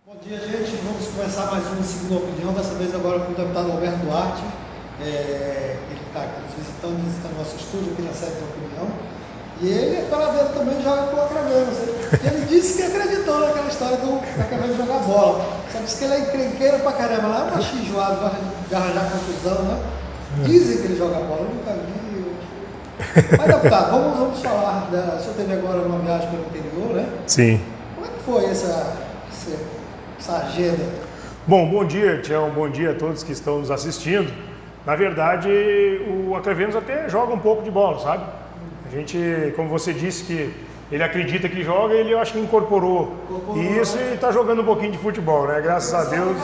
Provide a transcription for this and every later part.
Bom dia, gente. Vamos começar mais uma segunda opinião, dessa vez agora com o deputado Alberto Duarte. Ele está aqui nos visitando nosso estúdio aqui na sede da opinião. E ele é peladeiro também, joga com o Acravenos. Ele disse que acreditou naquela história do Acravenos jogar bola. Só disse que ele é encrenqueiro pra caramba, lá é um machinjoado, gosta de arranjar confusão, né? Dizem que ele joga bola, eu nunca vi. Mas, deputado, vamos falar. O senhor teve agora uma viagem pelo interior, né? Sim. Como é que foi essa agenda? Bom dia, Tião. Bom dia a todos que estão nos assistindo. Na verdade, o Acravenos até joga um pouco de bola, sabe? A gente, como você disse que ele acredita que joga, ele eu acho que incorporou isso e está jogando um pouquinho de futebol, né? Graças a Deus.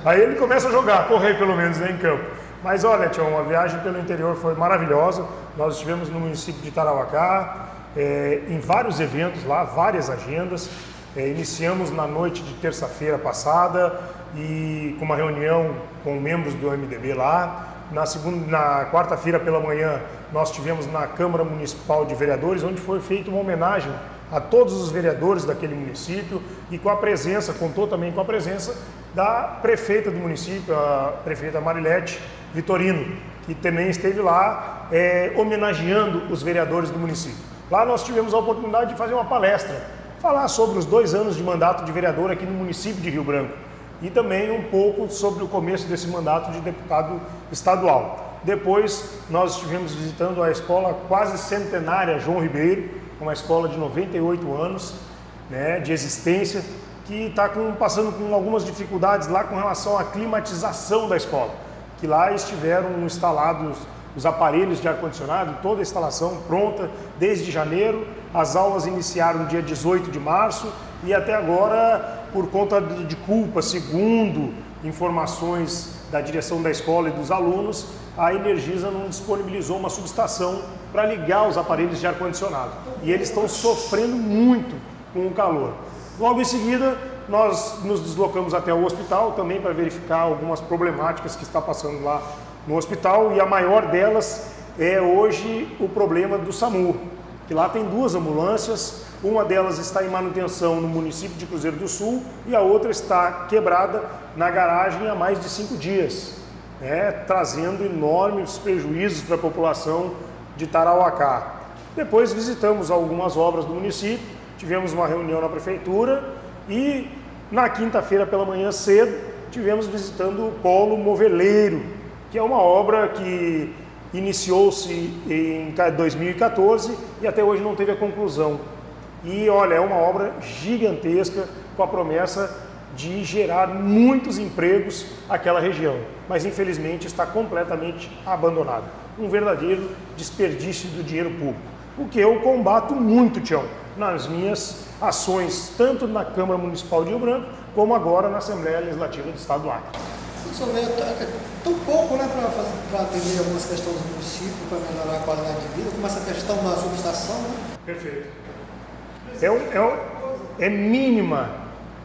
Aí ele começa a jogar, correr pelo menos, né, em campo. Mas olha, Tião, a viagem pelo interior foi maravilhosa. Nós estivemos no município de Tarauacá, em vários eventos lá, várias agendas. Iniciamos na noite de terça-feira passada e com uma reunião com membros do MDB lá. Na quarta-feira pela manhã nós tivemos na Câmara Municipal de Vereadores, onde foi feita uma homenagem a todos os vereadores daquele município e contou também com a presença da prefeita do município, a prefeita Marilete Vitorino, que também esteve lá homenageando os vereadores do município. Lá nós tivemos a oportunidade de fazer uma palestra, falar sobre os 2 anos de mandato de vereador aqui no município de Rio Branco e também um pouco sobre o começo desse mandato de deputado estadual. Depois nós estivemos visitando a escola quase centenária João Ribeiro, uma escola de 98 anos, né, de existência, que está passando com algumas dificuldades lá com relação à climatização da escola, que lá estiveram instalados os aparelhos de ar-condicionado, toda a instalação pronta desde janeiro. As aulas iniciaram dia 18 de março e até agora, por conta de culpa, segundo informações da direção da escola e dos alunos, a Energisa não disponibilizou uma subestação para ligar os aparelhos de ar-condicionado. E eles estão sofrendo muito com o calor. Logo em seguida, nós nos deslocamos até o hospital também para verificar algumas problemáticas que está passando lá no hospital, e a maior delas é hoje o problema do SAMU, que lá tem 2 ambulâncias, uma delas está em manutenção no município de Cruzeiro do Sul e a outra está quebrada na garagem há mais de 5 dias, né, trazendo enormes prejuízos para a população de Tarauacá. Depois visitamos algumas obras do município, tivemos uma reunião na prefeitura e na quinta-feira pela manhã cedo tivemos visitando o Polo Moveleiro, que é uma obra que iniciou-se em 2014 e até hoje não teve a conclusão. E olha, é uma obra gigantesca com a promessa de gerar muitos empregos àquela região, mas infelizmente está completamente abandonada. Um verdadeiro desperdício do dinheiro público, o que eu combato muito, Tião, nas minhas ações, tanto na Câmara Municipal de Rio Branco, como agora na Assembleia Legislativa do Estado do Acre. É tão pouco, né, para atender algumas questões do município, para melhorar a qualidade de vida, como essa questão da subestação, né? Perfeito. É mínima.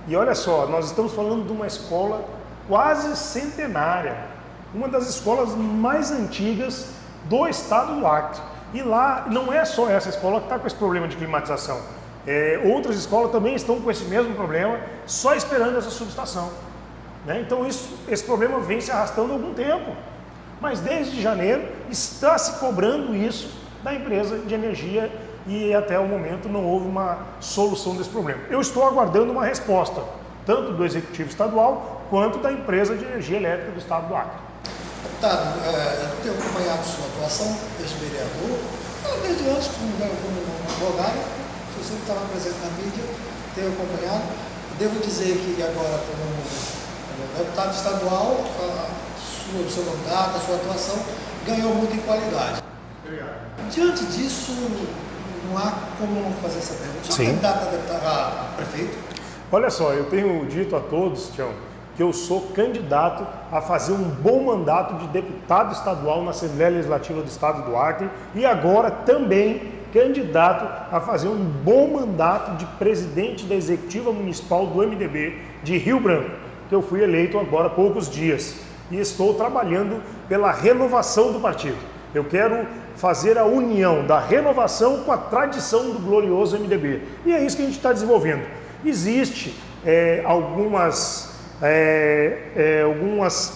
E olha só, nós estamos falando de uma escola quase centenária, uma das escolas mais antigas do estado do Acre. E lá não é só essa escola que está com esse problema de climatização. Outras escolas também estão com esse mesmo problema, só esperando essa subestação. Né? Então esse problema vem se arrastando há algum tempo, mas desde janeiro está se cobrando isso da empresa de energia e até o momento não houve uma solução desse problema. Eu estou aguardando uma resposta, tanto do Executivo Estadual quanto da empresa de energia elétrica do Estado do Acre. Deputado, eu tenho acompanhado sua atuação desde vereador, desde antes como advogado, eu sempre estava presente na mídia, tenho acompanhado. Devo dizer que agora como deputado estadual, o seu mandato, a sua atuação ganhou muito em qualidade. Obrigado. Diante disso, não há como não fazer essa pergunta. O senhor é candidato a prefeito? Olha só, eu tenho dito a todos, Tião, que eu sou candidato a fazer um bom mandato de deputado estadual na Assembleia Legislativa do Estado do Acre e agora também candidato a fazer um bom mandato de presidente da Executiva Municipal do MDB de Rio Branco, que eu fui eleito agora há poucos dias e estou trabalhando pela renovação do partido. Eu quero fazer a união da renovação com a tradição do glorioso MDB. E é isso que a gente está desenvolvendo. Existe algumas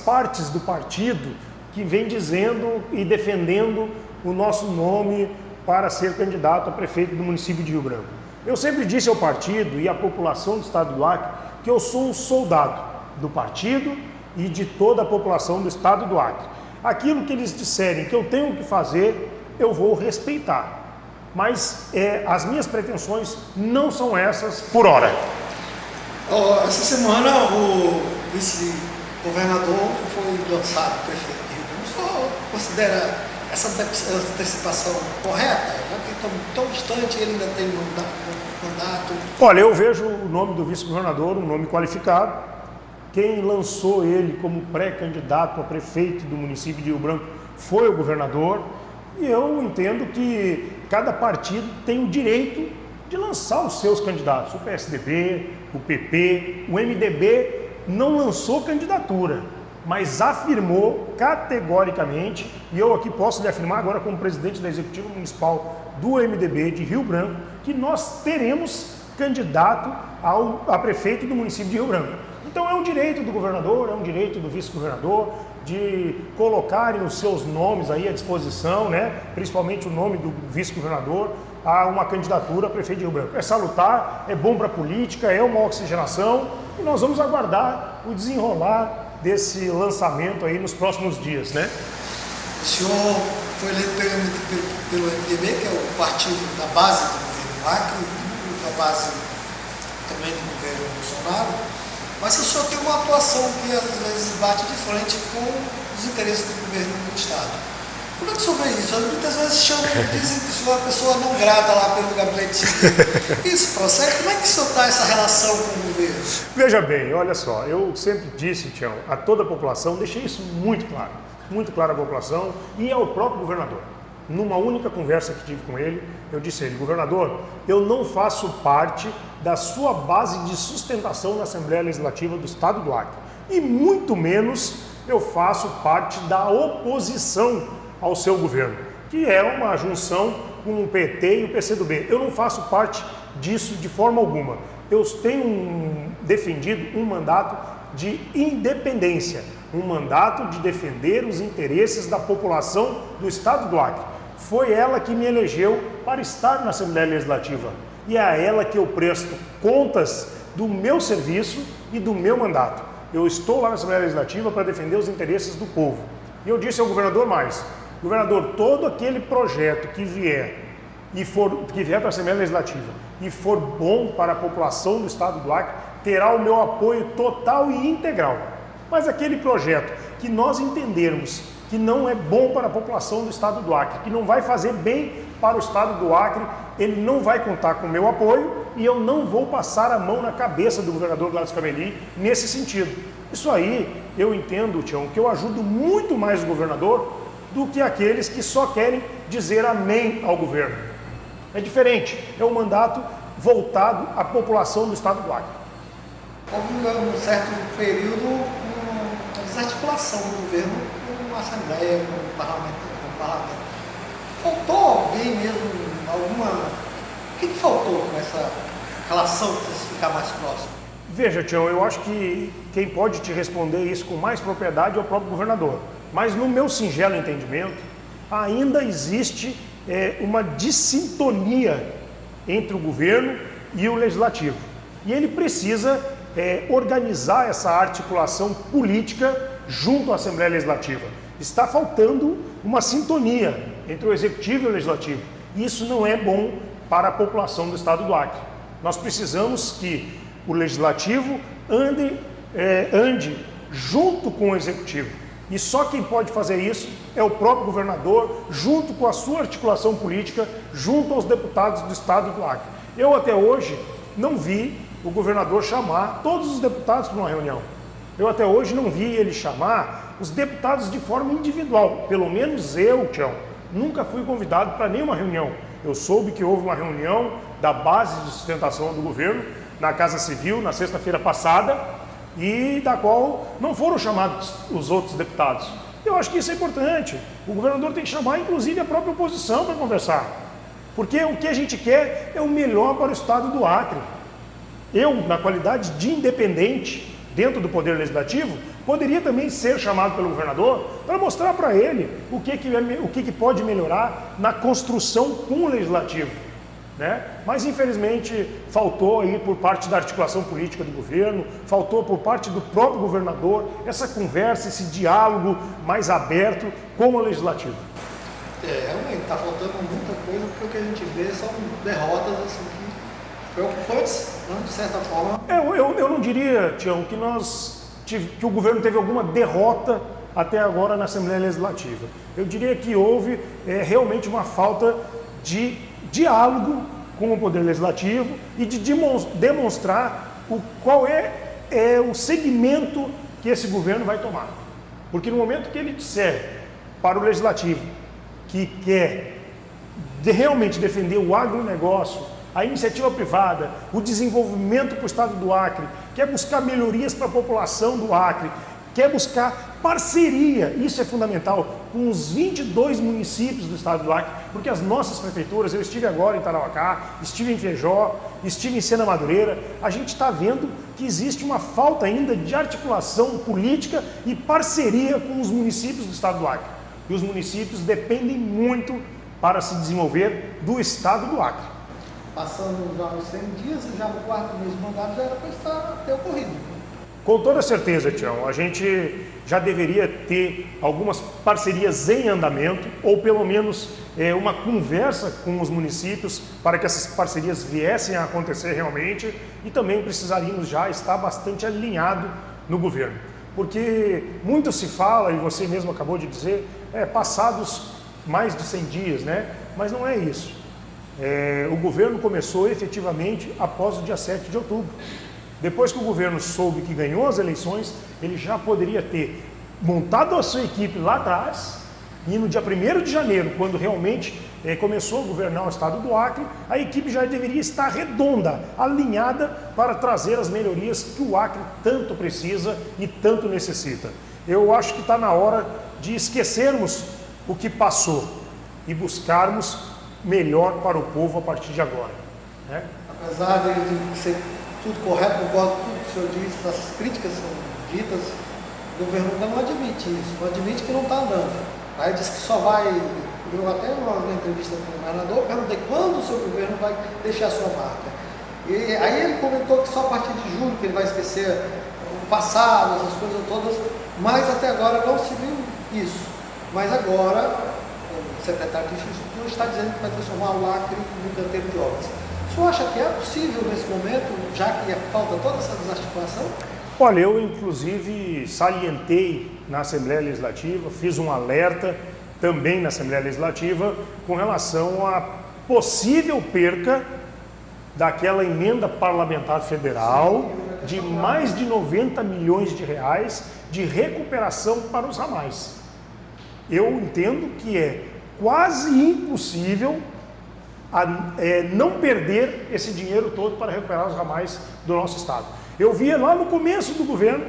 partes do partido que vem dizendo e defendendo o nosso nome para ser candidato a prefeito do município de Rio Branco. Eu sempre disse ao partido e à população do estado do Acre que eu sou um soldado do partido e de toda a população do estado do Acre. Aquilo que eles disserem que eu tenho que fazer, eu vou respeitar. Mas as minhas pretensões não são essas por hora. Essa semana o vice-governador foi lançado prefeito de Rio Branco. O senhor considera essa antecipação correta? Tão distante, ele ainda tem mandato? Olha, eu vejo o nome do vice-governador, um nome qualificado. Quem lançou ele como pré-candidato a prefeito do município de Rio Branco foi o governador. E eu entendo que cada partido tem o direito de lançar os seus candidatos. O PSDB, o PP, o MDB não lançou candidatura, mas afirmou categoricamente, e eu aqui posso lhe afirmar agora como presidente da Executiva Municipal do MDB de Rio Branco, que nós teremos candidato a prefeito do município de Rio Branco. Então é um direito do governador, é um direito do vice-governador de colocarem os seus nomes aí à disposição, né? Principalmente o nome do vice-governador, a uma candidatura a prefeito de Rio Branco. É salutar, é bom para a política, é uma oxigenação e nós vamos aguardar o desenrolar desse lançamento aí nos próximos dias, né? O senhor foi eleito pelo MDB, que é o partido da base do governo Acre, da base também do governo Bolsonaro. Mas o senhor tem uma atuação que às vezes bate de frente com os interesses do governo do Estado. Como é que o senhor vê isso? Muitas vezes dizem que o senhor é uma pessoa não grata lá pelo gabinete. Isso procede? Como é que o senhor está essa relação com o governo? Veja bem, olha só, eu sempre disse, Tião, a toda a população, deixei isso muito claro à população e ao próprio governador. Numa única conversa que tive com ele, eu disse a ele: governador, eu não faço parte da sua base de sustentação na Assembleia Legislativa do Estado do Acre. E muito menos eu faço parte da oposição ao seu governo, que é uma junção com o PT e o PCdoB. Eu não faço parte disso de forma alguma. Eu tenho defendido um mandato de independência, um mandato de defender os interesses da população do Estado do Acre. Foi ela que me elegeu para estar na Assembleia Legislativa e é a ela que eu presto contas do meu serviço e do meu mandato. Eu estou lá na Assembleia Legislativa para defender os interesses do povo. E eu disse ao governador mais: governador, todo aquele projeto que vier para a Assembleia Legislativa e for bom para a população do Estado do Acre, terá o meu apoio total e integral. Mas aquele projeto que nós entendermos que não é bom para a população do Estado do Acre, que não vai fazer bem para o Estado do Acre, ele não vai contar com o meu apoio e eu não vou passar a mão na cabeça do governador Gladys Cameli nesse sentido. Isso aí, eu entendo, Tião, que eu ajudo muito mais o governador do que aqueles que só querem dizer amém ao governo. É diferente, é um mandato voltado à população do Estado do Acre. Houve um certo período uma desarticulação do governo com a Assembleia, com o Parlamento. Faltou alguém mesmo, o que faltou com essa relação para ficar mais próximo? Veja, Tião, eu acho que quem pode te responder isso com mais propriedade é o próprio governador. Mas no meu singelo entendimento, ainda existe uma dissintonia entre o governo e o legislativo. E ele precisa organizar essa articulação política junto à Assembleia Legislativa. Está faltando uma sintonia entre o Executivo e o Legislativo. E isso não é bom para a população do Estado do Acre. Nós precisamos que o Legislativo ande junto com o Executivo. E só quem pode fazer isso é o próprio governador, junto com a sua articulação política, junto aos deputados do Estado do Acre. Eu até hoje não vi o governador chamar todos os deputados para uma reunião. Eu até hoje não vi ele chamar os deputados de forma individual. Pelo menos eu, Tião, nunca fui convidado para nenhuma reunião. Eu soube que houve uma reunião da base de sustentação do governo na Casa Civil na sexta-feira passada, e da qual não foram chamados os outros deputados. Eu acho que isso é importante. O governador tem que chamar, inclusive, a própria oposição para conversar. Porque o que a gente quer é o melhor para o estado do Acre. Eu, na qualidade de independente dentro do Poder Legislativo, poderia também ser chamado pelo governador para mostrar para ele o que pode melhorar na construção com o Legislativo. Né? Mas, infelizmente, faltou aí por parte da articulação política do governo, faltou por parte do próprio governador essa conversa, esse diálogo mais aberto com o Legislativo. Realmente, está faltando muita coisa, porque o que a gente vê são derrotas assim, preocupantes, né, de certa forma. Eu não diria, Tião, que o governo teve alguma derrota até agora na Assembleia Legislativa. Eu diria que houve realmente uma falta de diálogo com o Poder Legislativo e de demonstrar qual é o segmento que esse governo vai tomar. Porque no momento que ele disser para o Legislativo que quer realmente defender o agronegócio, a iniciativa privada, o desenvolvimento para o estado do Acre, quer buscar melhorias para a população do Acre, quer buscar parceria, isso é fundamental, com os 22 municípios do estado do Acre, porque as nossas prefeituras, eu estive agora em Tarauacá, estive em Feijó, estive em Sena Madureira, a gente está vendo que existe uma falta ainda de articulação política e parceria com os municípios do estado do Acre. E os municípios dependem muito para se desenvolver do estado do Acre. Passando já os 100 dias, já no 4º mês de mandato, já era para ter ocorrido. Com toda certeza, Tião, a gente já deveria ter algumas parcerias em andamento, ou pelo menos uma conversa com os municípios para que essas parcerias viessem a acontecer realmente, e também precisaríamos já estar bastante alinhado no governo. Porque muito se fala, e você mesmo acabou de dizer, passados mais de 100 dias, né? Mas não é isso. O governo começou efetivamente após o dia 7 de outubro. Depois que o governo soube que ganhou as eleições, ele já poderia ter montado a sua equipe lá atrás, e no dia 1º de janeiro, quando realmente começou a governar o estado do Acre, a equipe já deveria estar redonda, alinhada para trazer as melhorias que o Acre tanto precisa e tanto necessita. Eu acho que está na hora de esquecermos o que passou e buscarmos melhor para o povo a partir de agora. Né? Apesar de ser tudo correto, concordo com tudo que o senhor disse, as críticas são ditas, o governo ainda não admite isso, não admite que não está andando. Aí diz que só vai, eu até numa entrevista com o governador, perguntei quando o seu governo vai deixar a sua marca. E aí ele comentou que só a partir de julho que ele vai esquecer o passado, essas coisas todas, mas até agora não se viu isso. Mas agora o secretário de Infraestrutura está dizendo que vai transformar o Acre no canteiro de obras. O senhor acha que é possível nesse momento, já que falta toda essa desarticulação? Olha, eu inclusive salientei na Assembleia Legislativa, fiz um alerta também na Assembleia Legislativa com relação à possível perca daquela emenda parlamentar federal de mais de 90 milhões de reais de recuperação para os ramais. Eu entendo que é quase impossível não perder esse dinheiro todo para recuperar os ramais do nosso estado. Eu via lá no começo do governo,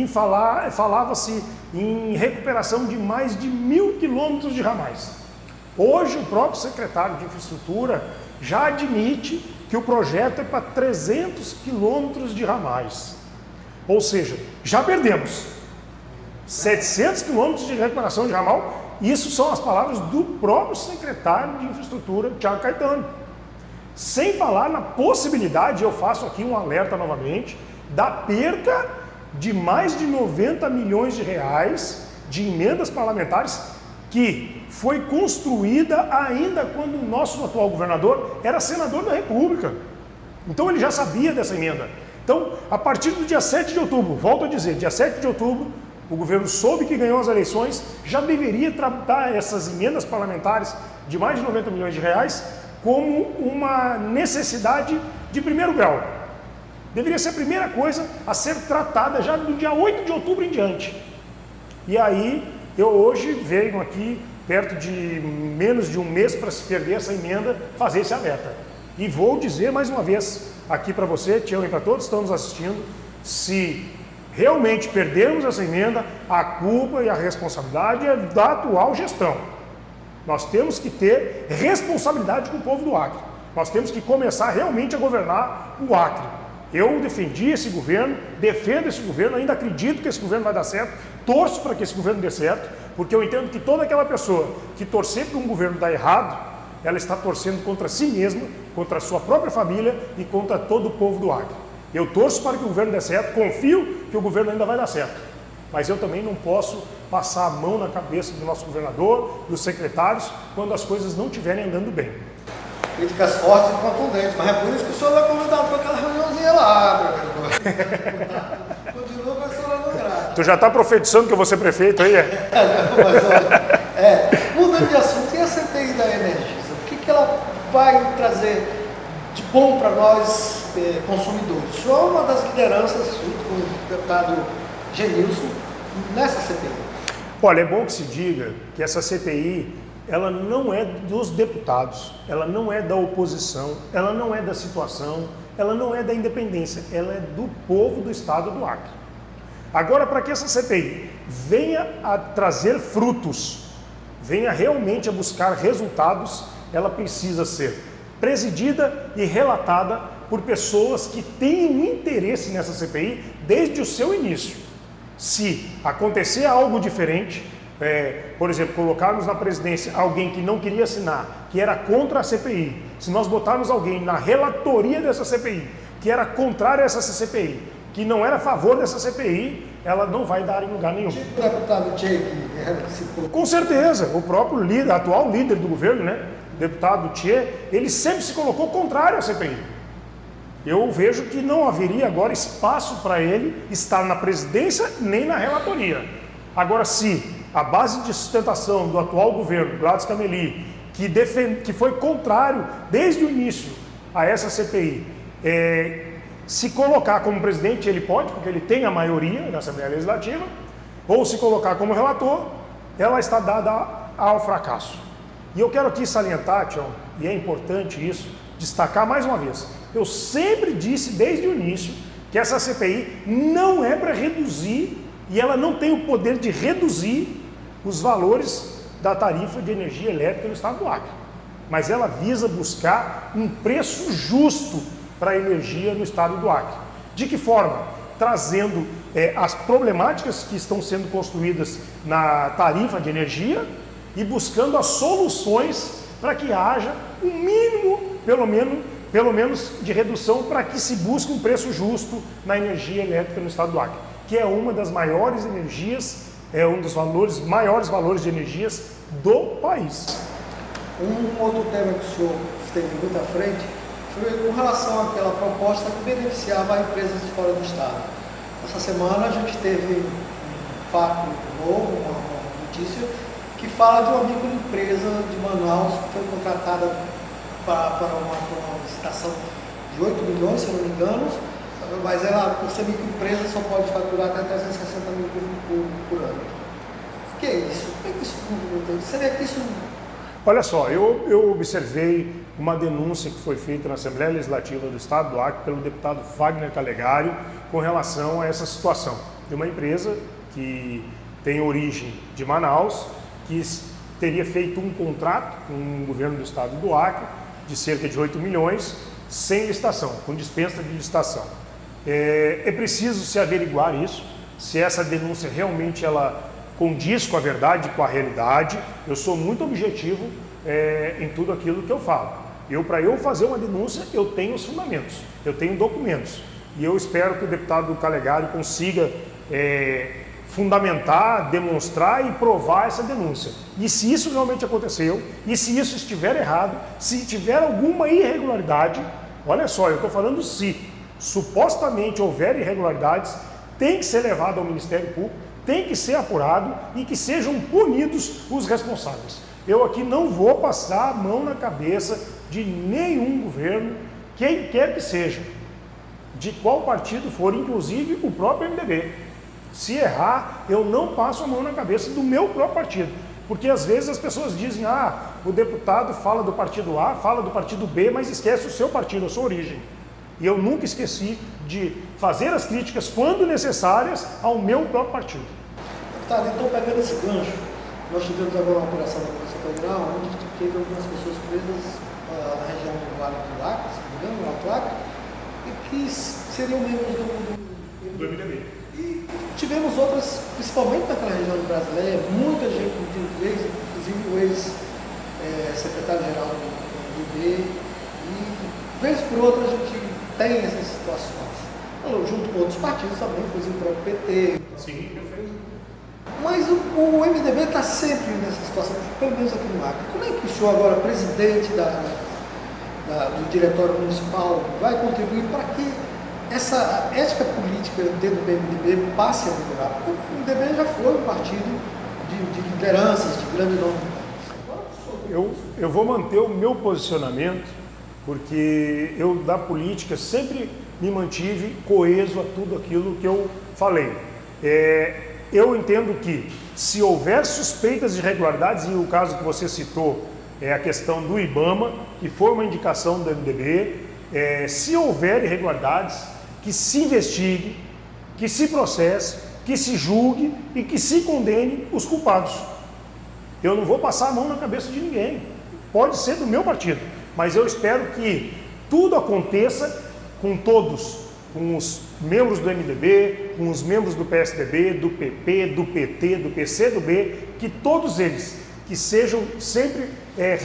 falava-se em recuperação de mais de 1.000 quilômetros de ramais. Hoje o próprio secretário de Infraestrutura já admite que o projeto é para 300 quilômetros de ramais. Ou seja, já perdemos 700 quilômetros de recuperação de ramal. Isso são as palavras do próprio secretário de Infraestrutura, Thiago Caetano. Sem falar na possibilidade, eu faço aqui um alerta novamente, da perca de mais de 90 milhões de reais de emendas parlamentares que foi construída ainda quando o nosso atual governador era senador da República. Então ele já sabia dessa emenda. Então, a partir do dia 7 de outubro, volto a dizer, dia 7 de outubro, o governo soube que ganhou as eleições, já deveria tratar essas emendas parlamentares de mais de 90 milhões de reais como uma necessidade de primeiro grau. Deveria ser a primeira coisa a ser tratada já do dia 8 de outubro em diante. E aí, eu hoje venho aqui, perto de menos de um mês para se perder essa emenda, fazer esse alerta. E vou dizer mais uma vez aqui para você, Tião, e para todos que estão nos assistindo, se realmente perdermos essa emenda, a culpa e a responsabilidade é da atual gestão. Nós temos que ter responsabilidade com o povo do Acre. Nós temos que começar realmente a governar o Acre. Eu defendi esse governo, defendo esse governo, ainda acredito que esse governo vai dar certo, torço para que esse governo dê certo, porque eu entendo que toda aquela pessoa que torcer para um governo dar errado, ela está torcendo contra si mesma, contra a sua própria família e contra todo o povo do Acre. Eu torço para que o governo dê certo, confio que o governo ainda vai dar certo. Mas eu também não posso passar a mão na cabeça do nosso governador, dos secretários, quando as coisas não estiverem andando bem. Críticas fortes e contundentes, mas é por isso que o senhor vai convidar para aquela reuniãozinha lá, continua com essa não grata. Tu já está profetizando que eu vou ser prefeito aí? Mas olha, mudando de assunto, e a CPI da Energisa? O que ela vai trazer de bom para nós consumidores? O senhor é uma das lideranças, junto com o deputado Genilson, nessa CPI. Olha, é bom que se diga que essa CPI, ela não é dos deputados, ela não é da oposição, ela não é da situação, ela não é da independência, ela é do povo do estado do Acre. Agora, para que essa CPI venha a trazer frutos, venha realmente a buscar resultados, ela precisa ser presidida e relatada por pessoas que têm um interesse nessa CPI desde o seu início. Se acontecer algo diferente, por exemplo, colocarmos na presidência alguém que não queria assinar, que era contra a CPI, se nós botarmos alguém na relatoria dessa CPI, que era contrário a essa CPI, que não era a favor dessa CPI, ela não vai dar em lugar nenhum. Tipo o deputado Tchê, Com certeza, o próprio líder, atual líder do governo, né, o deputado Tchê, ele sempre se colocou contrário à CPI. Eu vejo que não haveria agora espaço para ele estar na presidência nem na relatoria. Agora, se a base de sustentação do atual governo, Gladys Cameli, que foi contrário desde o início a essa CPI, se colocar como presidente, ele pode, porque ele tem a maioria na Assembleia Legislativa, ou se colocar como relator, ela está dada ao fracasso. E eu quero aqui salientar, Tião, e é importante isso, destacar mais uma vez, eu sempre disse desde o início que essa CPI não é para reduzir, e ela não tem o poder de reduzir os valores da tarifa de energia elétrica no estado do Acre. Mas ela visa buscar um preço justo para a energia no estado do Acre. De que forma? Trazendo as problemáticas que estão sendo construídas na tarifa de energia e buscando as soluções para que haja um mínimo, pelo menos de redução, para que se busque um preço justo na energia elétrica no estado do Acre, que é uma das maiores energias, é um dos maiores valores de energias do país. Um outro tema que o senhor esteve muito à frente foi com relação àquela proposta que beneficiava empresas de fora do estado. Essa semana a gente teve um fato novo, uma notícia, que fala de uma microempresa de Manaus que foi contratada para uma licitação de 8 milhões, se eu não me engano, mas ela, por ser microempresa, só pode faturar até 360 mil por ano. O que é isso? O que é isso? Seria que isso... Olha só, eu observei uma denúncia que foi feita na Assembleia Legislativa do Estado do Acre pelo deputado Wagner Calegari com relação a essa situação de uma empresa que tem origem de Manaus, que teria feito um contrato com o governo do Estado do Acre de cerca de 8 milhões sem licitação, com dispensa de licitação. É preciso se averiguar isso, se essa denúncia realmente ela condiz com a verdade, com a realidade. Eu sou muito objetivo em tudo aquilo que eu falo. Para eu fazer uma denúncia, eu tenho os fundamentos, eu tenho documentos. E eu espero que o deputado Calegari consiga fundamentar, demonstrar e provar essa denúncia. E se isso realmente aconteceu, e se isso estiver errado, se tiver alguma irregularidade, olha só, eu estou falando se supostamente houver irregularidades, tem que ser levado ao Ministério Público, tem que ser apurado e que sejam punidos os responsáveis. Eu aqui não vou passar a mão na cabeça de nenhum governo, quem quer que seja, de qual partido for, inclusive o próprio MDB. Se errar, eu não passo a mão na cabeça do meu próprio partido. Porque às vezes as pessoas dizem, o deputado fala do partido A, fala do partido B, mas esquece o seu partido, a sua origem. E eu nunca esqueci de fazer as críticas, quando necessárias, ao meu próprio partido. Tá, então pegando esse gancho, nós tivemos agora uma operação da Polícia Federal, onde teve algumas pessoas presas na região do Vale do Acre, se não me engano, no Alto Acre, e que seriam membros do MDB. E tivemos outras, principalmente naquela região de Brasileia, muita gente, inclusive o ex-secretário-geral do MDB, e vez por outra a gente tem essas situações. Falou, junto com outros partidos também, inclusive o próprio PT. Sim, perfeito. Mas o MDB está sempre nessa situação, pelo menos aqui no Acre. Como é que o senhor, agora presidente do Diretório Municipal, vai contribuir para que essa ética política dentro do MDB passe a vigorar? Porque o MDB já foi um partido de lideranças, de grande nome. Eu vou manter o meu posicionamento, porque eu, da política, sempre me mantive coeso a tudo aquilo que eu falei. Eu entendo que, se houver suspeitas de irregularidades, e o caso que você citou é a questão do IBAMA, que foi uma indicação do MDB, se houver irregularidades, que se investigue, que se processe, que se julgue e que se condene os culpados. Eu não vou passar a mão na cabeça de ninguém, pode ser do meu partido, mas eu espero que tudo aconteça com todos, com os membros do MDB, com os membros do PSDB, do PP, do PT, do PCdoB, que todos eles que sejam sempre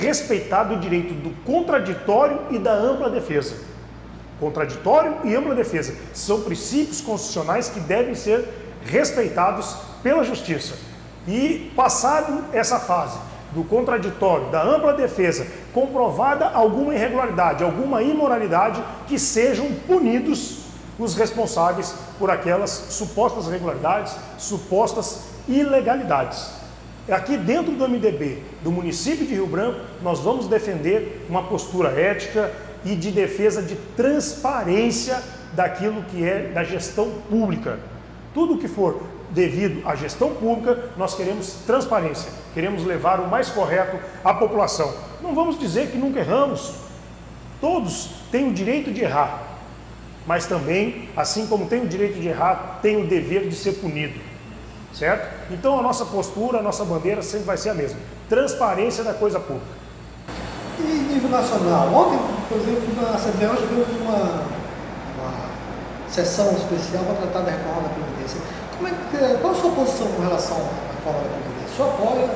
respeitado o direito do contraditório e da ampla defesa. Contraditório e ampla defesa são princípios constitucionais que devem ser respeitados pela justiça. E passado essa fase do contraditório, da ampla defesa, comprovada alguma irregularidade, alguma imoralidade, que sejam punidos os responsáveis por aquelas supostas irregularidades, supostas ilegalidades. Aqui dentro do MDB, do município de Rio Branco, nós vamos defender uma postura ética e de defesa de transparência daquilo que é da gestão pública. Tudo que for devido à gestão pública, nós queremos transparência, queremos levar o mais correto à população. Não vamos dizer que nunca erramos, todos têm o direito de errar, mas também, assim como tem o direito de errar, tem o dever de ser punido, certo? Então a nossa postura, a nossa bandeira sempre vai ser a mesma, transparência da coisa pública. E em nível nacional, ontem, por exemplo, na Assembleia nós tivemos uma sessão especial para tratar da reforma da Previdência. Qual a sua posição com relação à reforma da Previdência? O senhor apoia?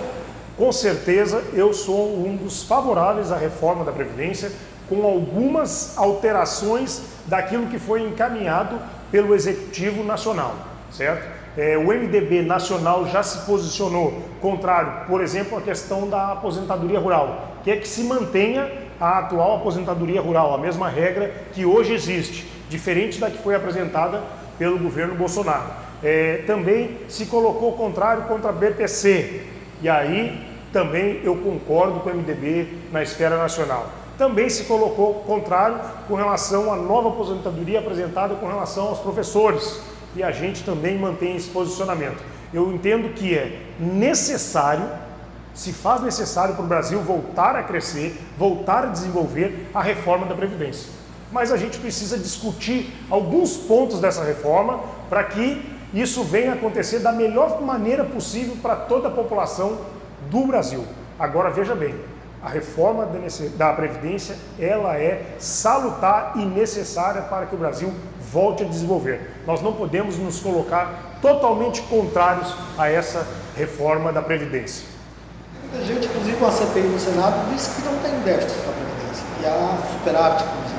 Com certeza, eu sou um dos favoráveis à reforma da Previdência, com algumas alterações daquilo que foi encaminhado pelo Executivo Nacional, certo? O MDB nacional já se posicionou contrário, por exemplo, à questão da aposentadoria rural, que é que se mantenha a atual aposentadoria rural, a mesma regra que hoje existe, diferente da que foi apresentada pelo governo Bolsonaro. Também se colocou contrário contra a BPC, e aí também eu concordo com o MDB na esfera nacional. Também se colocou contrário com relação à nova aposentadoria apresentada com relação aos professores, e a gente também mantém esse posicionamento. Eu entendo que é necessário, se faz necessário para o Brasil voltar a crescer, voltar a desenvolver a reforma da Previdência. Mas a gente precisa discutir alguns pontos dessa reforma para que isso venha a acontecer da melhor maneira possível para toda a população do Brasil. Agora veja bem, a reforma da Previdência, ela é salutar e necessária para que o Brasil volte a desenvolver. Nós não podemos nos colocar totalmente contrários a essa reforma da Previdência. Muita gente, inclusive a CPI no Senado, disse que não tem déficit da Previdência, e há superávit, inclusive.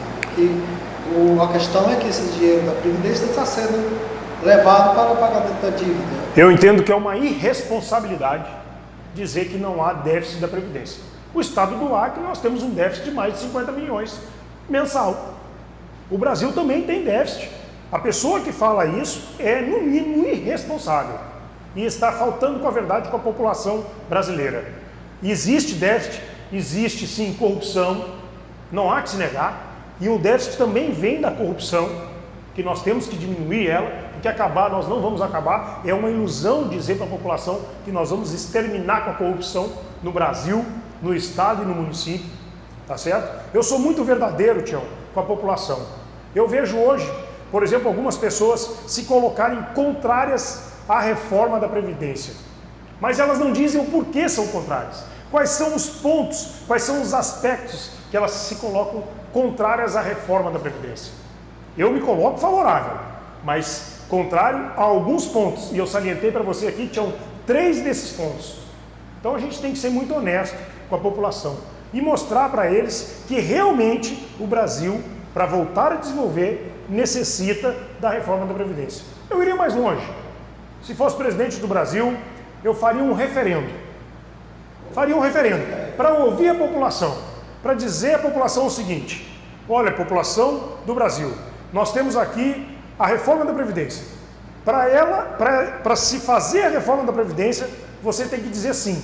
A questão é que esse dinheiro da Previdência está sendo levado para o pagamento da dívida. Eu entendo que é uma irresponsabilidade dizer que não há déficit da Previdência. O estado do Acre, nós temos um déficit de mais de 50 milhões mensal. O Brasil também tem déficit. A pessoa que fala isso é, no mínimo, irresponsável e está faltando com a verdade com a população brasileira. Existe déficit, existe sim corrupção, não há que se negar, e o déficit também vem da corrupção, que nós temos que diminuir ela, porque acabar nós não vamos acabar. É uma ilusão dizer para a população que nós vamos exterminar com a corrupção no Brasil, no estado e no município, tá certo? Eu sou muito verdadeiro, Tião, com a população. Eu vejo hoje, por exemplo, algumas pessoas se colocarem contrárias à reforma da Previdência. Mas elas não dizem o porquê são contrárias. Quais são os pontos, quais são os aspectos que elas se colocam contrárias à reforma da Previdência. Eu me coloco favorável, mas contrário a alguns pontos. E eu salientei para você aqui que tinham 3 desses pontos. Então a gente tem que ser muito honesto com a população e mostrar para eles que realmente o Brasil, para voltar a desenvolver, necessita da reforma da Previdência. Eu iria mais longe. Se fosse presidente do Brasil, eu faria um referendo. Faria um referendo para ouvir a população, para dizer à população o seguinte: olha, população do Brasil, nós temos aqui a reforma da Previdência. Para se fazer a reforma da Previdência, você tem que dizer sim.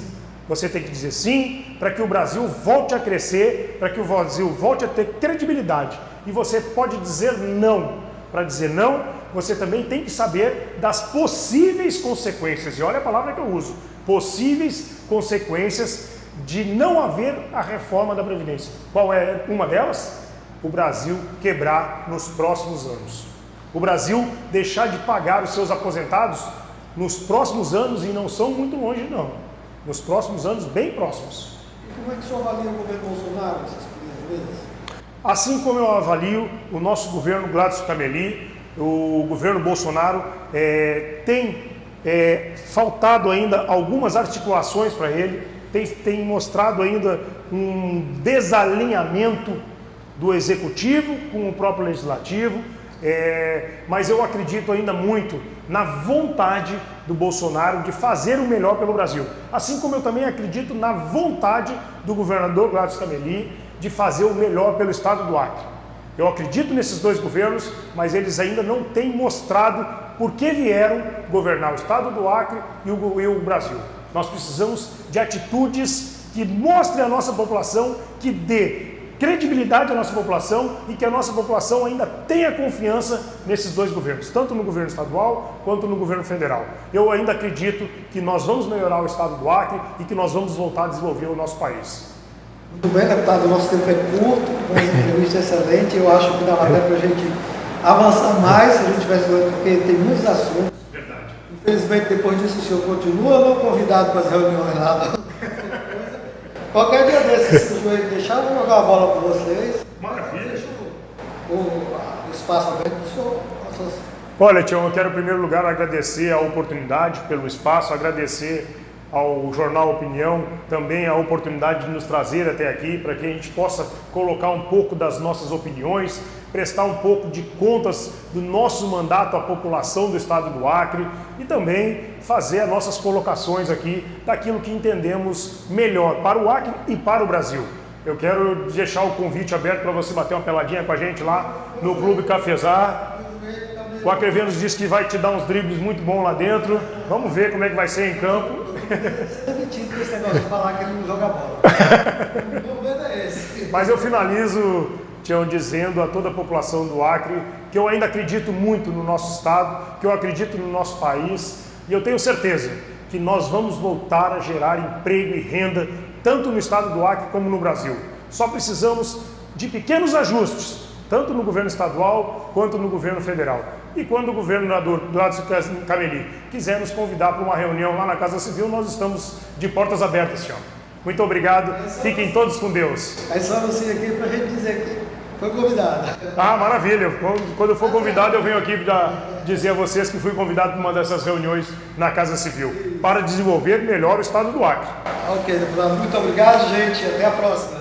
Você tem que dizer sim para que o Brasil volte a crescer, para que o Brasil volte a ter credibilidade. E você pode dizer não. Para dizer não, você também tem que saber das possíveis consequências. E olha a palavra que eu uso: possíveis consequências de não haver a reforma da Previdência. Qual é uma delas? O Brasil quebrar nos próximos anos. O Brasil deixar de pagar os seus aposentados nos próximos anos, e não são muito longe não. Nos próximos anos, bem próximos. E como é que o senhor avalia o governo Bolsonaro essas primeiras vezes? Assim como eu avalio o nosso governo Gladson Cameli, o governo Bolsonaro tem faltado ainda algumas articulações para ele, tem mostrado ainda um desalinhamento do executivo com o próprio legislativo, mas eu acredito ainda muito na vontade do Bolsonaro de fazer o melhor pelo Brasil. Assim como eu também acredito na vontade do governador Gladson Cameli de fazer o melhor pelo estado do Acre. Eu acredito nesses 2 governos, mas eles ainda não têm mostrado por que vieram governar o estado do Acre e o Brasil. Nós precisamos de atitudes que mostrem à nossa população, que dê credibilidade à nossa população e que a nossa população ainda tenha confiança nesses 2 governos, tanto no governo estadual quanto no governo federal. Eu ainda acredito que nós vamos melhorar o estado do Acre e que nós vamos voltar a desenvolver o nosso país. Muito bem, deputado, o nosso tempo é curto, uma entrevista excelente. Eu acho que dá até para a gente avançar mais se a gente tivesse, porque tem muitos assuntos. Verdade. Infelizmente, depois disso, o senhor continua não convidado para as reuniões lá. Qualquer dia desses, se o joelho deixar, eu vou jogar a bola com vocês. Maravilha. Deixa o espaço aberto para o senhor. Olha, Tião, eu quero em primeiro lugar agradecer a oportunidade pelo espaço, agradecer ao Jornal Opinião também a oportunidade de nos trazer até aqui para que a gente possa colocar um pouco das nossas opiniões, prestar um pouco de contas do nosso mandato à população do estado do Acre e também fazer as nossas colocações aqui daquilo que entendemos melhor para o Acre e para o Brasil. Eu quero deixar o convite aberto para você bater uma peladinha com a gente lá no Clube Cafezar. O Acrevenos disse que vai te dar uns dribles muito bons lá dentro. Vamos ver como é que vai ser em campo. Você é metido com esse negócio de falar que ele não joga bola. O problema é esse. Mas eu finalizo, Tião, dizendo a toda a população do Acre que eu ainda acredito muito no nosso estado, que eu acredito no nosso país, e eu tenho certeza que nós vamos voltar a gerar emprego e renda, tanto no estado do Acre como no Brasil. Só precisamos de pequenos ajustes, tanto no governo estadual quanto no governo federal. E quando o governador Gladson Cameli quiser nos convidar para uma reunião lá na Casa Civil, nós estamos de portas abertas, Tião. Muito obrigado, fiquem todos com Deus. Aí só você aqui para a gente dizer que foi convidado. Ah, maravilha, quando eu for convidado eu venho aqui para dizer a vocês que fui convidado para uma dessas reuniões na Casa Civil, para desenvolver melhor o estado do Acre. Ok, deputado, muito obrigado, gente, até a próxima.